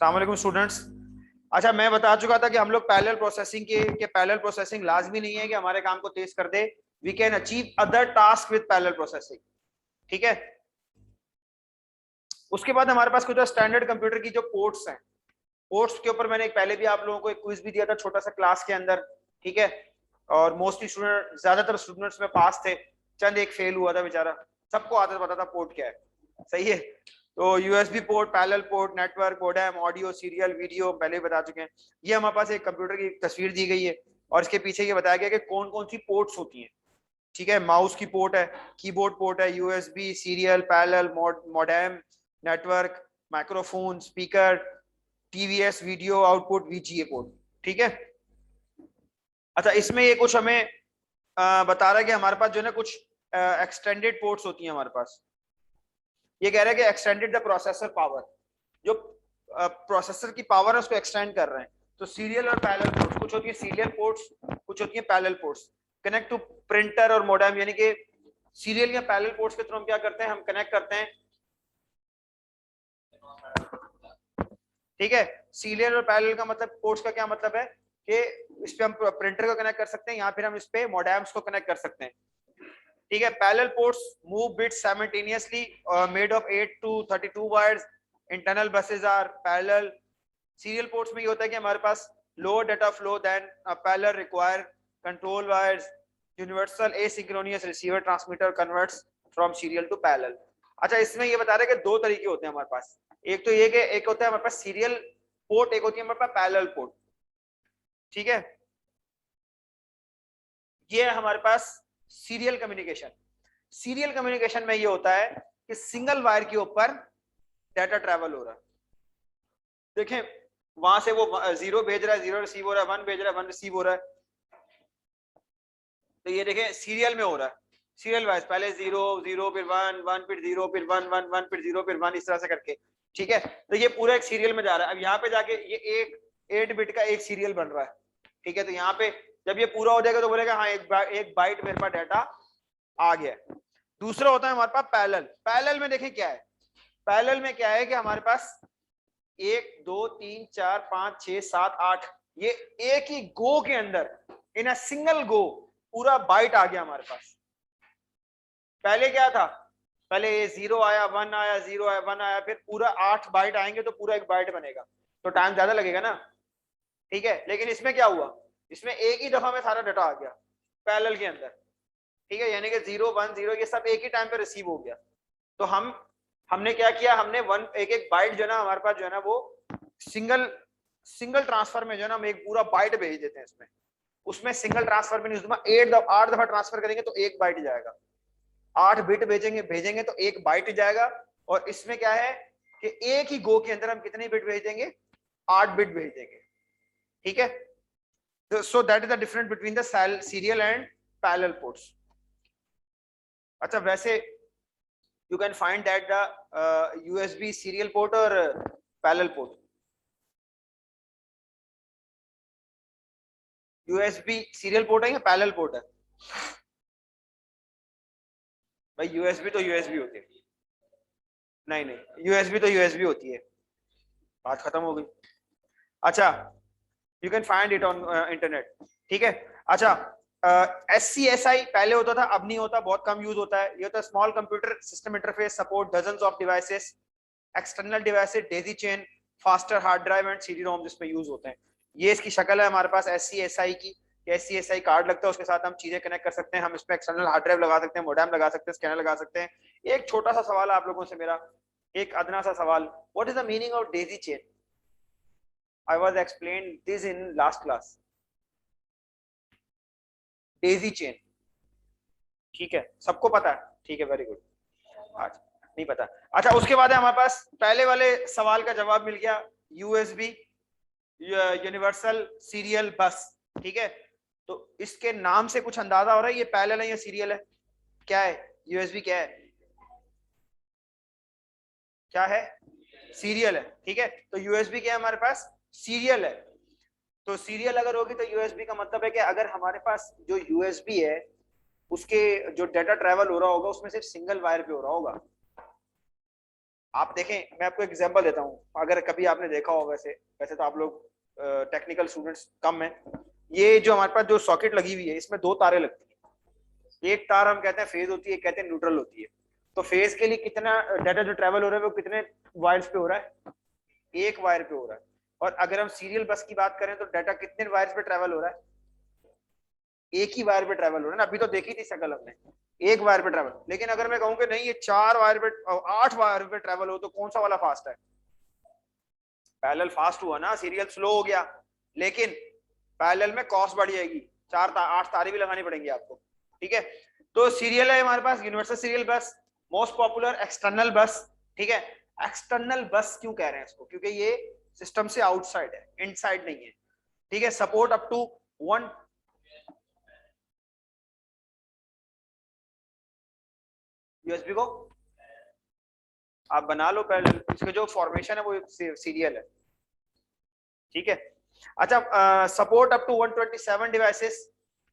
अस्सलाम वालेकुम स्टूडेंट्स। अच्छा, मैं बता चुका था कि हम लोग पैरेलल प्रोसेसिंग के पैरेलल प्रोसेसिंग लाजमी नहीं है कि हमारे काम को तेज कर दे। We can achieve other task with parallel processing. ठीक है। उसके बाद हमारे पास कुछ स्टैंडर्ड कंप्यूटर की जो पोर्ट्स हैं, पोर्ट्स के ऊपर मैंने पहले भी आप लोगों को एक क्विज भी दिया था छोटा सा क्लास के अंदर। ठीक है। और मोस्टली स्टूडेंट, ज्यादातर स्टूडेंट्स में पास थे, चंद एक फेल हुआ था बेचारा। सबको आता पता था पोर्ट क्या है। सही है। तो USB port, parallel port, network, modem, audio, serial, video पहले ही बता चुके हैं। ये हमारे पास एक कंप्यूटर की तस्वीर दी गई है और इसके पीछे ये बताया गया कि कौन कौन सी पोर्ट्स होती हैं। ठीक है। माउस की पोर्ट है, कीबोर्ड पोर्ट है, USB, serial, parallel, modem, network, microphone, speaker, TVS, video output, VGA port. ठीक है। अच्छा, इसमें ये कुछ हमें बता रहा है कि हमारे पास जो है ना कुछ एक्सटेंडेड पोर्ट्स होती हैं हमारे पास। ये कह रहा है कि एक्सटेंडेड द प्रोसेसर पावर, जो प्रोसेसर की पावर है उसको एक्सटेंड कर रहे हैं। तो सीरियल और पैरेलल पोर्ट्स, कुछ होती है सीरियल पोर्ट्स, कुछ होती है parallel ports. Connect to printer और मोडेम, यानी कि सीरियल या पैरेलल पोर्ट्स के थ्रू हम क्या करते हैं, हम कनेक्ट करते हैं। ठीक है। सीरियल और पैरेलल का मतलब, पोर्ट्स का क्या मतलब है कि इस पे हम प्रिंटर को कनेक्ट कर सकते हैं, या फिर हम इस पे मोडेम्स को कनेक्ट कर सकते हैं। ठीक है। Parallel ports move bits simultaneously, made of 8 to 32 wires. Internal buses are parallel. Serial ports में ये होता है कि हमारे पास lower data flow than parallel require control wires. Universal asynchronous receiver transmitter converts from serial to parallel. अच्छा, इसमें ये बता रहे हैं कि दो तरीके होते हैं हमारे पास। एक तो ये कि एक होता है हमारे पास सीरियल पोर्ट, एक होती है हमारे पास पैरेलल पोर्ट। ठीक है। ये है हमारे पास सीरियल कम्युनिकेशन। सीरियल कम्युनिकेशन में ये होता है कि सिंगल वायर के ऊपर डाटा ट्रेवल हो रहा है। देखें, वहां से वो जीरो भेज रहा है, जीरो रिसीव हो रहा है, वन भेज रहा है, वन रिसीव हो रहा है। तो ये देखें सीरियल में हो रहा है, सीरियल वाइज, पहले जीरो जीरो फिर वन, वन फिर जीरो फिर वन, वन वन फिर जीरो फिर वन, इस तरह से करके। ठीक है। तो ये पूरा एक सीरियल में जा रहा है। अब यहाँ पे जाके ये एक 8 बिट का एक सीरियल बन रहा है। ठीक है। तो यहाँ पे जब ये पूरा हो जाएगा तो बोलेगा हाँ एक बाइट मेरे पास डाटा आ गया। दूसरा होता है हमारे पास पैरेलल। पैरेलल में देखें क्या है, पैरेलल में क्या है कि हमारे पास 1 2 3 4 5 6 7 8, ये एक ही गो के अंदर, इन अ सिंगल गो पूरा बाइट आ गया हमारे पास। पहले क्या था, पहले ये जीरो आया, वन आया, जीरो आया, वन आया, फिर पूरा 8 बाइट आएंगे तो पूरा एक बाइट बनेगा, तो टाइम ज्यादा लगेगा ना। ठीक है। लेकिन इसमें क्या हुआ, इसमें एक ही दफा में सारा डाटा आ गया पैरेलल के अंदर। ठीक है। यानी कि जीरो वन जीरो ये सब एक ही टाइम पे रिसीव हो गया। तो हमने क्या किया, हमने वन एक एक बाइट जो है ना हमारे पास जो है ना वो सिंगल सिंगल ट्रांसफर में जो है ना हम एक पूरा बाइट भेज देते हैं इसमें। उसमें सिंगल ट्रांसफर में नहीं, 8 दफा ट्रांसफर करेंगे तो एक बाइट जाएगा। 8 बिट भेजेंगे भेजेंगे तो एक बाइट जाएगा। और इसमें क्या है कि एक ही गो के अंदर हम कितने बिट भेज देंगे, 8 बिट भेज देंगे। ठीक है। So that is the difference between the serial and parallel ports. अच्छा, वैसे you can find that the USB serial port or parallel port. USB serial port है या parallel port है? भाई USB तो USB होती है। नहीं नहीं, USB तो USB होती है। बात खत्म हो गई। अच्छा, you can find it on internet. ठीक है। अच्छा, SCSI पहले होता था, अब नहीं होता, बहुत कम यूज होता है। ये होता है small computer system interface support dozens of devices, external devices, Daisy chain, faster hard drive and CD रोम जिसमें यूज होते हैं। ये इसकी शक्ल है हमारे पास SCSI की। SCSI कार्ड लगता है, उसके साथ हम चीजें कनेक्ट कर सकते हैं। हम इसमें एक्सटर्नल हार्ड ड्राइव लगा सकते हैं, मोडेम लगा सकते हैं, स्कैनर लगा सकते हैं। एक छोटा सा सवाल आप लोगों से मेरा, एक अदना सा सवाल, what is the meaning of Daisy chain? I was explain this in last class. Daisy chain, ठीक है, सबको पता है? ठीक है, वेरी गुड। अच्छा, नहीं पता। अच्छा, उसके बाद है हमारे पास पहले वाले सवाल का जवाब मिल गया, यूएसबी यूनिवर्सल सीरियल बस। ठीक है। तो इसके नाम से कुछ अंदाजा हो रहा है ये पैरेलल है या सीरियल है? क्या है यूएसबी, क्या है, क्या है? सीरियल है। ठीक है। तो यूएसबी क्या है हमारे पास, सीरियल है। तो सीरियल अगर होगी तो यूएसबी का मतलब है कि अगर हमारे पास जो यूएसबी है उसके जो डाटा ट्रेवल हो रहा होगा उसमें सिर्फ सिंगल वायर पे हो रहा होगा। आप देखें, मैं आपको एग्जांपल देता हूँ, अगर कभी आपने देखा हो, वैसे वैसे तो आप लोग टेक्निकल स्टूडेंट्स कम है। ये जो हमारे पास जो सॉकेट लगी हुई है, इसमें दो तारें लगती हैं। एक तार हम कहते हैं फेज होती है, कहते हैं न्यूट्रल होती है। तो फेज के लिए कितना डाटा जो ट्रेवल हो रहा है वो कितने वायर्स पे हो रहा है? एक वायर पे हो रहा है। और अगर हम सीरियल बस की बात करें तो डाटा कितने वायर्स पे ट्रेवल हो रहा है? एक ही वायर पे ट्रेवल हो रहा है ना। अभी तो देखी थी शक्ल हमने, एक वायर पे ट्रेवल। लेकिन अगर मैं कहूँ कि नहीं ये 4 वायर पे 8 वायर पे ट्रेवल हो, तो कौन सा वाला फास्ट है? पैरेलल फास्ट हुआ ना, सीरियल स्लो हो गया। लेकिन पैरेलल में कॉस्ट बढ़ जाएगी, 8 तारे भी लगानी पड़ेंगी आपको। ठीक है, तो सीरियल है हमारे पास universal serial bus, most popular external bus. ठीक है, एक्सटर्नल बस क्यों कह रहे हैं इसको? क्योंकि ये सिस्टम से आउटसाइड है, इनसाइड नहीं है। ठीक है, सपोर्ट अप टू 1 यूएसबी को आप बना लो पहले, इसके जो फॉर्मेशन है वो सीरियल है। ठीक है, अच्छा, सपोर्ट अप टू 127 डिवाइसेस।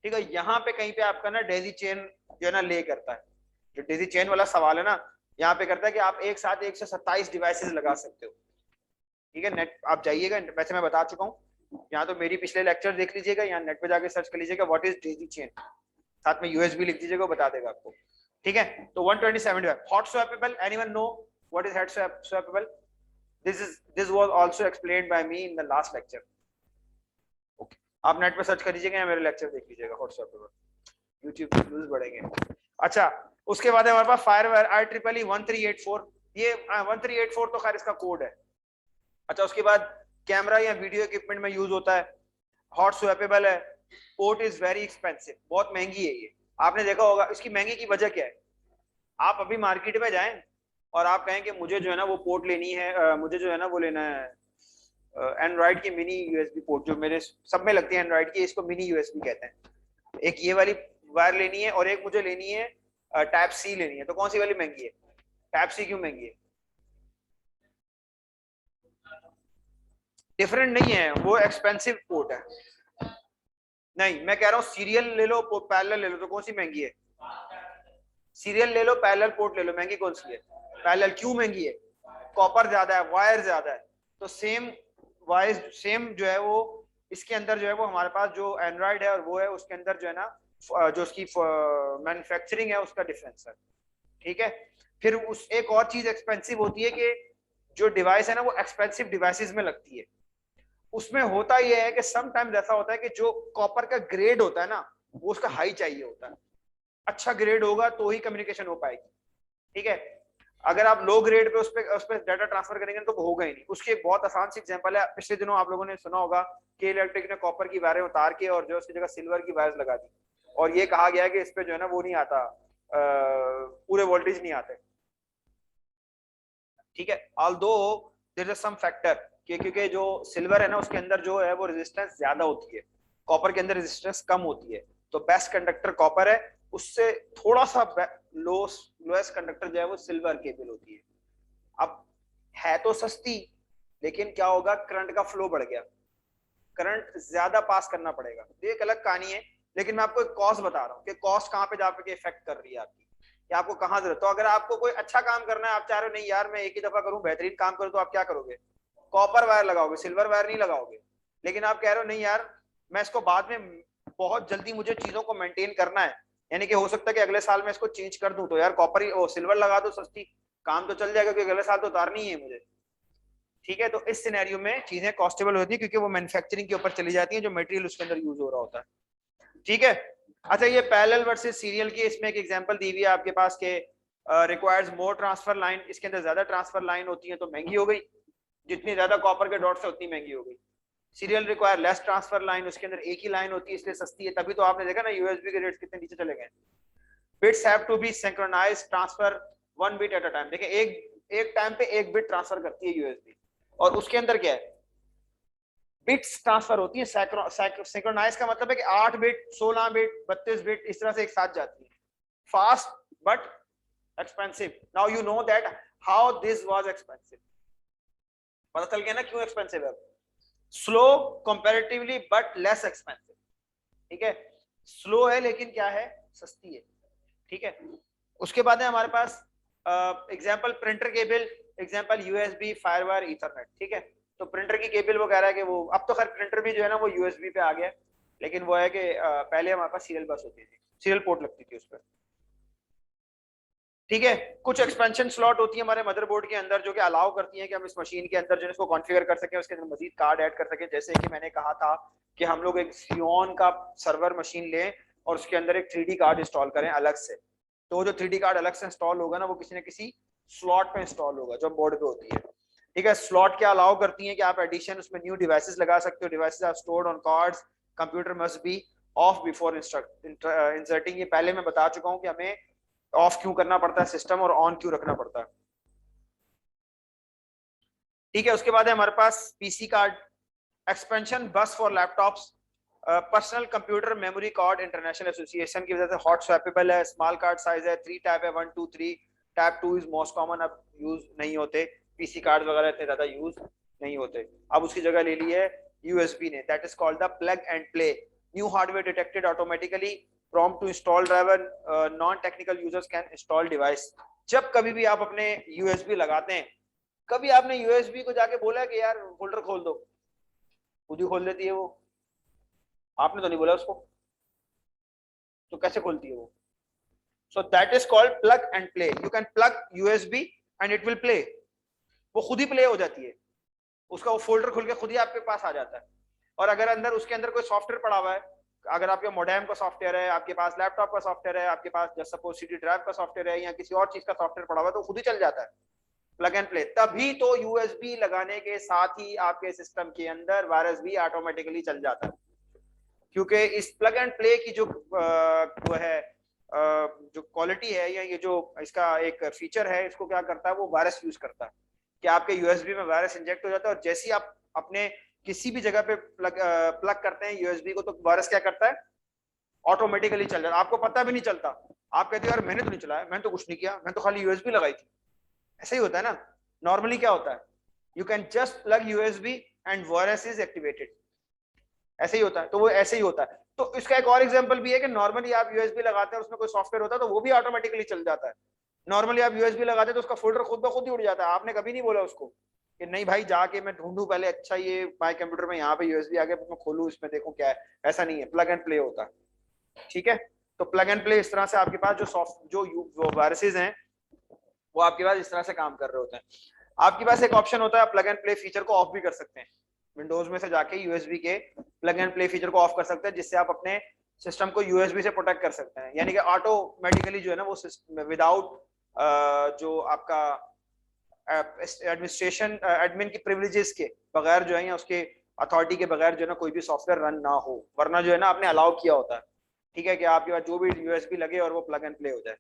ठीक है, यहाँ पे कहीं पे आपका ना डेजी चेन जो है ना ले करता है। जो डेजी चेन वाला सवाल है ना, यहाँ पे करता है कि आप एक साथ 127 डिवाइसेस लगा सकते हो। ठीक है, नेट आप जाइएगा, वैसे मैं बता चुका हूँ, यहाँ तो मेरी पिछले लेक्चर देख लीजिएगा, यहाँ नेट पे जाके सर्च कर लीजिएगा व्हाट इज डेजी चेन, साथ में यूएसबी लिख दीजिएगा, वो बता देगा आपको। ठीक है, तो 127 hot swappable, anyone know what is hot swappable? this was also explained by me in the last lecture. Okay, आप नेट पे सर्च कर लीजिएगा या मेरे लेक्चर देख लीजिएगा व्हाट्सएप पे, यूट्यूब पे व्यूज बढ़ेंगे। अच्छा, उसके बाद है हमारे पास फायरवेयर IEEE 1384। ये 1384 तो खैर इसका कोड है। अच्छा, उसके बाद कैमरा या वीडियो इक्विपमेंट में यूज होता है, हॉट स्वैपेबल है, पोर्ट इज वेरी एक्सपेंसिव, बहुत महंगी है ये। आपने देखा होगा इसकी महंगी की वजह क्या है? आप अभी मार्केट में जाएं और आप कहें कि मुझे जो है ना वो पोर्ट लेनी है, मुझे जो है ना वो लेना है एंड्रॉइड की मिनी यूएसबी पोर्ट, जो मेरे सब में लगती है एंड्रॉइड की, इसको मिनी यूएसबी कहते हैं। एक ये वाली वायर लेनी है और एक मुझे लेनी है टाइप सी लेनी है। तो कौन सी वाली महंगी है? टाइप सी क्यों महंगी है? डिफरेंट नहीं है, वो एक्सपेंसिव पोर्ट है। नहीं, मैं कह रहा हूँ सीरियल ले लो, पैरेलल ले लो, तो कौन सी महंगी है? सीरियल ले लो, पैरेलल पोर्ट ले लो, महंगी कौन सी है? पैरेलल। क्यों महंगी है? कॉपर ज्यादा है, वायर ज्यादा है। तो सेम वायर, सेम जो है वो इसके अंदर जो है वो हमारे पास जो एंड्रॉइड है और वो है, उसके अंदर जो है ना जो उसकी मैन्युफैक्चरिंग है उसका डिफरेंस है। ठीक है, फिर उस एक और चीज एक्सपेंसिव होती है कि जो डिवाइस है ना वो एक्सपेंसिव डिवाइसेस में लगती है। उसमें होता यह है कि समटाइम्स ऐसा होता है कि जो कॉपर का ग्रेड होता है ना वो उसका हाई चाहिए होता है, अच्छा ग्रेड होगा तो ही कम्युनिकेशन हो पाएगी। ठीक है, अगर आप लो ग्रेड पे उस पर डाटा ट्रांसफर करेंगे तो होगा ही नहीं। उसकी एक बहुत आसान सी एग्जांपल है, पिछले दिनों आप लोगों ने सुना होगा कि इलेक्ट्रिक ने कॉपर की वायरें उतार के और जो उसकी जगह सिल्वर की वायर्स लगा दी, और ये कहा गया कि इस पे जो है ना वो नहीं आता, पूरे वोल्टेज नहीं आते। ठीक है, although there is some factor कि क्योंकि जो सिल्वर है ना उसके अंदर जो है वो रेजिस्टेंस ज्यादा होती है, कॉपर के अंदर रेजिस्टेंस कम होती है। तो बेस्ट कंडक्टर कॉपर है, उससे थोड़ा सा लोएस्ट कंडक्टर जो है वो सिल्वर केबल होती है। अब है तो सस्ती, लेकिन क्या होगा, करंट का फ्लो बढ़ गया, करंट ज्यादा पास करना पड़ेगा, तो एक अलग कहानी है। लेकिन मैं आपको एक कॉस्ट बता रहा हूँ कि कॉस्ट कहाँ पे जाके इफेक्ट कर रही है आपकी, कि आपको कहाँ जरूरत। तो अगर आपको कोई अच्छा काम करना है, आप चाह रहे हो नहीं यार मैं एक ही दफा करूँ, बेहतरीन काम करूँ, तो आप क्या करोगे? कॉपर वायर लगाओगे, सिल्वर वायर नहीं लगाओगे। लेकिन आप कह रहे हो नहीं यार मैं इसको बाद में, बहुत जल्दी मुझे चीजों को मेंटेन करना है, यानी कि हो सकता है कि अगले साल मैं इसको चेंज कर दूं, तो यार कॉपर ही सिल्वर लगा दो सस्ती, काम तो चल जाएगा क्योंकि अगले साल तो उतारनी ही है मुझे। ठीक है, तो इस सिनेरियो में चीजें कॉस्टेबल होती है क्योंकि वो मैन्युफैक्चरिंग के ऊपर चली जाती है, जो मटेरियल उसके अंदर यूज हो रहा होता है। ठीक है, अच्छा ये पैरेलल वर्सेस सीरियल की इसमें एक एग्जांपल दी हुई है आपके पास के रिक्वायर्स मोर ट्रांसफर लाइन, इसके अंदर ज्यादा ट्रांसफर लाइन होती है तो महंगी हो गई, जितनी ज्यादा कॉपर के डॉट्स है उतनी महंगी हो गई। Serial require less transfer line, उसके अंदर एक ही लाइन होती है इसलिए सस्ती है। तभी तो आपने देखा ना यूएसबी के रेट्स कितने नीचे चले गए। Bits have to be synchronised transfer 1 bit at a time. देखिए एक टाइम पे एक बिट ट्रांसफर करती है यूएसबी, और उसके अंदर क्या है, बिट्स ट्रांसफर होती है। सिंक्रोनाइज का मतलब है कि 8 बिट, 16 बिट, 32 बिट इस तरह से एक साथ जाती है। Fast but expensive. Now you know that how this was expensive. पता चल गया ना क्यों एक्सपेंसिव है? Slow comparatively but less expensive. ठीक है, स्लो है लेकिन क्या है, सस्ती है। ठीक है, उसके बाद है हमारे पास example printer cable. Example USB, FireWire, Ethernet, ठीक है। तो प्रिंटर की केबल वो कह रहा है कि वो अब तो खैर प्रिंटर भी जो है ना वो यूएसबी पे आ गया, लेकिन वो है कि पहले हमारे पास सीरियल बस होती थी, सीरियल पोर्ट लगती थी उस पर, ठीक है। कुछ एक्सपेंशन स्लॉट होती है हमारे मदरबोर्ड के अंदर जो कि अलाउ करती हैं कि हम इस मशीन के अंदर जो है इसको कॉन्फ़िगर कर सकें, उसके अंदर मजीद कार्ड ऐड कर सकें। जैसे कि मैंने कहा था कि हम लोग एक Xeon का सर्वर मशीन लें और उसके अंदर एक 3D कार्ड इंस्टॉल करें अलग से, तो जो 3D कार्ड अलग से इंस्टॉल होगा ना वो किसी न किसी स्लॉट पे इंस्टॉल होगा जो बोर्ड पे होती है, ठीक है। स्लॉट क्या अलाउ करती है कि आप एडिशन उसमें न्यू डिवाइसेस लगा सकते हो, devices are stored on cards, computer must be off before inserting. ये पहले मैं बता चुका हूं कि हमें ऑफ क्यों करना पड़ता है सिस्टम और ऑन क्यों रखना पड़ता है, ठीक है। उसके बाद है हमारे पास पीसी कार्ड, एक्सपेंशन बस for laptops, personal computer memory card international association की वजह से हॉट स्वैपेबल है, स्मॉल कार्ड साइज है, 3 टाइप है, 1 2 3, टाइप 2 इज मोस्ट कॉमन, अब यूज नहीं होते पीसी कार्ड वगैरह इतने ज्यादा यूज नहीं होते, अब उसकी जगह ले ली है यूएसबी ने, that is called the plug and play. New hardware detected automatically, prompt to install driver, non-technical users can install device। जब कभी भी आप अपने यूएसबी लगाते हैं, कभी आपने यूएसबी को जाके बोला कि यार फोल्डर खोल दो, खुद ही खोल देती है वो, आपने तो नहीं बोला उसको, तो कैसे खोलती है वो? So that is called plug and play. You can plug USB and it will play, वो खुद ही प्ले हो जाती है, उसका वो फोल्डर खुल के खुद ही आपके पास आ जाता है। और अगर अंदर उसके अंदर कोई सॉफ्टवेयर पड़ा हुआ है, अगर आपके मोडेम का सॉफ्टवेयर है, आपके पास लैपटॉप का सॉफ्टवेयर है, आपके पास जस्ट सपोज सीडी ड्राइव का सॉफ्टवेयर है या किसी और चीज का सॉफ्टवेयर पड़ा हुआ है, तो खुद ही चल जाता है प्लग एंड प्ले। तभी तो यूएसबी लगाने के साथ ही आपके सिस्टम के अंदर वायरस भी ऑटोमेटिकली चल जाता है, क्योंकि इस प्लग एंड प्ले की जो वो है जो क्वालिटी है या ये जो इसका एक फीचर है, इसको क्या करता है वो वायरस यूज करता है कि आपके यूएसबी में वायरस इंजेक्ट हो जाता है, और जैसे ही आप अपने किसी भी जगह पे प्लग करते हैं यूएसबी को, तो वायरस क्या करता है ऑटोमेटिकली चल जाता है, आपको पता भी नहीं चलता। आप कहते हो यार मैंने तो नहीं चलाया, मैंने तो कुछ नहीं किया, मैंने तो खाली यूएसबी लगाई थी। ऐसा ही होता है ना, नॉर्मली क्या होता है, you can just plug USB and virus is activated, ऐसे ही होता है। तो वो ऐसे ही होता है। तो इसका एक और एग्जांपल भी है कि नॉर्मली आप यूएसबी लगाते हैं, उसमें कोई सॉफ्टवेयर होता है तो वो भी ऑटोमेटिकली चल जाता है। नॉर्मली आप यूएसबी लगाते हैं तो उसका फोल्डर खुद ब खुद ही उड़ जाता है, आपने कभी नहीं बोला उसको कि नहीं भाई जाके मैं ढूंढूं पहले, अच्छा ये माय कंप्यूटर में यहाँ पे यूएसबी आ गया, मैं खोलूं इसमें देखूं क्या है, ऐसा नहीं है, प्लग एंड प्ले होता है, ठीक है। तो प्लग एंड प्ले इस तरह से आपके पास जो वायरसेस हैं वो आपके पास इस तरह से काम कर रहे होते हैं। आपके पास एक ऑप्शन होता है प्लग एंड प्ले फीचर को ऑफ भी कर सकते हैं, विंडोज में से जाके यूएसबी के प्लग एंड प्ले फीचर को ऑफ कर सकते हैं, जिससे आप अपने सिस्टम को यूएसबी से प्रोटेक्ट कर सकते हैं, यानी कि ऑटोमेटिकली जो है ना वो विदाउट जो आपका एडमिनिस्ट्रेशन एडमिन की प्रिविलेजेस के बगैर जो है या उसके अथॉरिटी के बगैर जो है ना कोई भी सॉफ्टवेयर रन ना हो, वरना जो है ना आपने अलाउ किया होता है, ठीक है, कि आपके पास जो भी यूएसबी लगे और वो प्लग एंड प्ले हो जाए,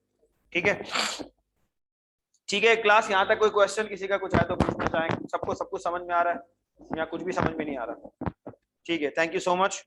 ठीक है। ठीक है, क्लास यहाँ तक कोई क्वेश्चन किसी का कुछ है तो पूछना चाहेंगे? सबको सब कुछ समझ में आ रहा है या कुछ भी समझ में नहीं आ रहा? ठीक है, थैंक यू सो मच।